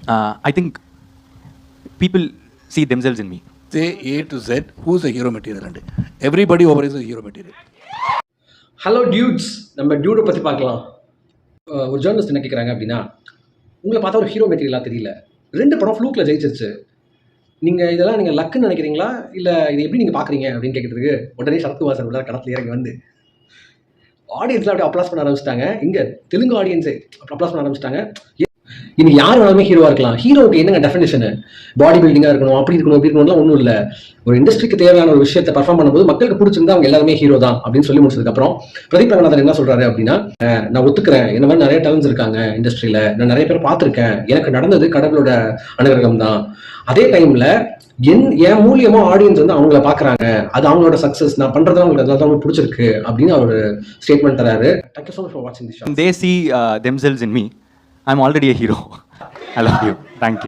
I think people see themselves in me. Say A to Z, who's a hero material? And everybody over is a hero material. Hello dudes, நம்ம டியூடை பற்றி பார்க்கலாம். ஒரு journalist என்ன கேட்குறாங்க அப்படின்னா, உங்களை பார்த்தா ஒரு ஹீரோ மெட்டீரியலாக தெரியல, 2 படம் ஃப்ளூக்கில் ஜெயிச்சிருச்சு, இதெல்லாம் நீங்கள் லக்குன்னு நினைக்கிறீங்களா, இல்லை இது எப்படி நீங்கள் பார்க்குறீங்க அப்படின்னு கேட்குறதுக்கு உடனே சரத்குமார் உள்ள கடத்தில் இறங்கி வந்து ஆடியன்ஸ்லாம் அப்படியே அப்ளாஸ் பண்ண ஆரம்பிச்சிட்டாங்க. இங்கே தெலுங்கு ஆடியன்ஸே அப்ளாஸ் பண்ண ஆரம்பிச்சிட்டாங்க. இன்னைக்கு யார் வேணாலுமே ஹீரோவாக இருக்கலாம். ஹீரோவுக்கு என்னங்க டெஃபினேஷனு? பாடி பில்டிங்காக இருக்கணும், அப்படி இருக்கணும், இப்படி இருக்கணும்லாம் ஒன்றும் இல்லை. ஒரு இண்டஸ்ட்ரிக்கு தேவையான ஒரு விஷயத்தை பர்ஃபார்ம் பண்ணும்போது மக்களுக்கு பிடிச்சிருந்தா அவங்க எல்லாருமே ஹீரோ தான் அப்படின்னு சொல்லி முடிச்சதுக்கப்புறம் பிரதீப் ரங்கநாதன் என்ன சொல்றாரு அப்படின்னா, நான் ஒத்துக்கிறேன், இந்த மாதிரி நிறைய டேலண்ட்ஸ் இருக்காங்க இண்டஸ்ட்ரியில, நான் நிறைய பேர் பார்த்துருக்கேன், எனக்கு நடந்தது கடவுளோட அனுகிரகம் தான். அதே டைம்ல என் மூலியமா ஆடியன்ஸ் வந்து அவங்கள பாக்குறாங்க, அது அவங்களோட சக்சஸ், நான் பண்றது அவங்களுக்கு அதெல்லாம் பிடிச்சிருக்கு அப்படின்னு அவர் ஸ்டேட்மெண்ட் தராரு. Thank you so much for watching this show. They see themselves in me. I'm already a hero. I love you. Thank you.